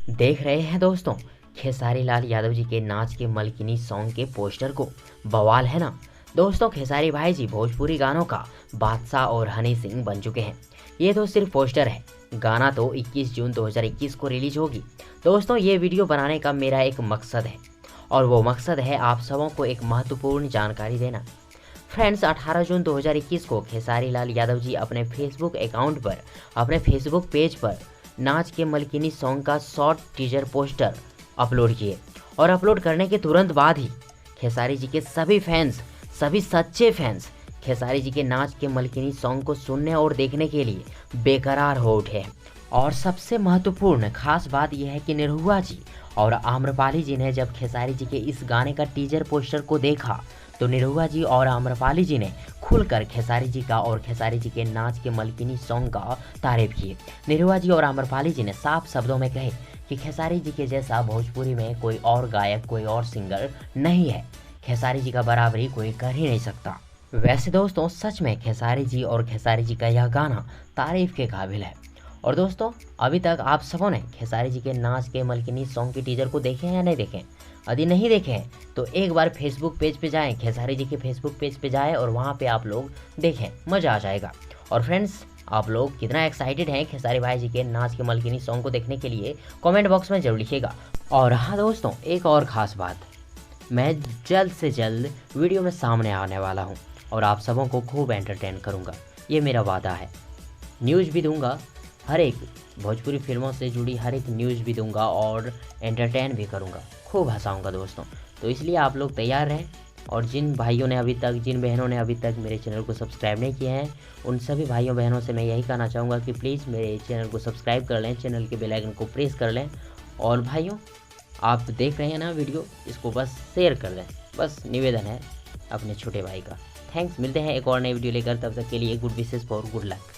देख रहे हैं दोस्तों खेसारी लाल यादव जी के नाच के मलकिनी सॉन्ग के पोस्टर को। बवाल है ना दोस्तों। खेसारी भाई जी भोजपुरी गानों का बादशाह और हनी सिंह बन चुके हैं। ये तो सिर्फ पोस्टर है, गाना तो 21 जून 2021 को रिलीज होगी। दोस्तों ये वीडियो बनाने का मेरा एक मकसद है और वो मकसद है आप सबों को एक महत्वपूर्ण जानकारी देना। फ्रेंड्स 18 जून 2021 को खेसारी लाल यादव जी अपने फेसबुक अकाउंट पर, अपने फेसबुक पेज पर नाच के मलकिनी सॉन्ग का शॉर्ट टीजर पोस्टर अपलोड किए और अपलोड करने के तुरंत बाद ही खेसारी जी के सभी फैंस, सभी सच्चे फैंस खेसारी जी के नाच के मलकिनी सॉन्ग को सुनने और देखने के लिए बेकरार हो उठे हैं। और सबसे महत्वपूर्ण खास बात यह है कि निरहुआ जी और आम्रपाली जी ने जब खेसारी जी के इस गाने का टीजर पोस्टर को देखा तो निरहुआ जी और आम्रपाली जी ने खुलकर खेसारी जी का और खेसारी जी के नाच के मलकिनी सॉन्ग का तारीफ किए। निरहुआ जी और आम्रपाली जी ने साफ शब्दों में कहे कि खेसारी जी के जैसा भोजपुरी में कोई और गायक, कोई और सिंगर नहीं है। खेसारी जी का बराबरी कोई कर ही नहीं सकता। वैसे दोस्तों सच में खेसारी जी और खेसारी जी का यह गाना तारीफ के काबिल है। और दोस्तों अभी तक आप सबों ने खेसारी जी के नाच के मलकिनी सॉन्ग के टीजर को देखे हैं या नहीं देखे? यदि नहीं देखे हैं तो एक बार फेसबुक पेज पे जाएं, खेसारी जी के फेसबुक पेज पे जाएं और वहाँ पे आप लोग देखें, मज़ा आ जाएगा। और फ्रेंड्स आप लोग कितना एक्साइटेड हैं खेसारी भाई जी के नाच के मलकिनी सॉन्ग को देखने के लिए कमेंट बॉक्स में जरूर लिखिएगा। और हाँ दोस्तों एक और ख़ास बात, मैं जल्द से जल्द वीडियो में सामने आने वाला हूँ और आप सबों को खूब एंटरटेन करूँगा, ये मेरा वादा है। न्यूज़ भी दूंगा, हर एक भोजपुरी फिल्मों से जुड़ी हर एक न्यूज़ भी दूंगा और एंटरटेन भी करूंगा, खूब हंसाऊंगा दोस्तों। तो इसलिए आप लोग तैयार रहें। और जिन भाइयों ने अभी तक, जिन बहनों ने अभी तक मेरे चैनल को सब्सक्राइब नहीं किए हैं, उन सभी भाइयों बहनों से मैं यही कहना चाहूँगा कि प्लीज़ मेरे चैनल को सब्सक्राइब कर लें, चैनल के बेल आइकन को प्रेस कर लें। और भाइयों आप देख रहे हैं ना वीडियो, इसको बस शेयर कर दें, बस निवेदन है अपने छोटे भाई का। थैंक्स, मिलते हैं एक और नई वीडियो लेकर, तब तक के लिए good wishes for good luck.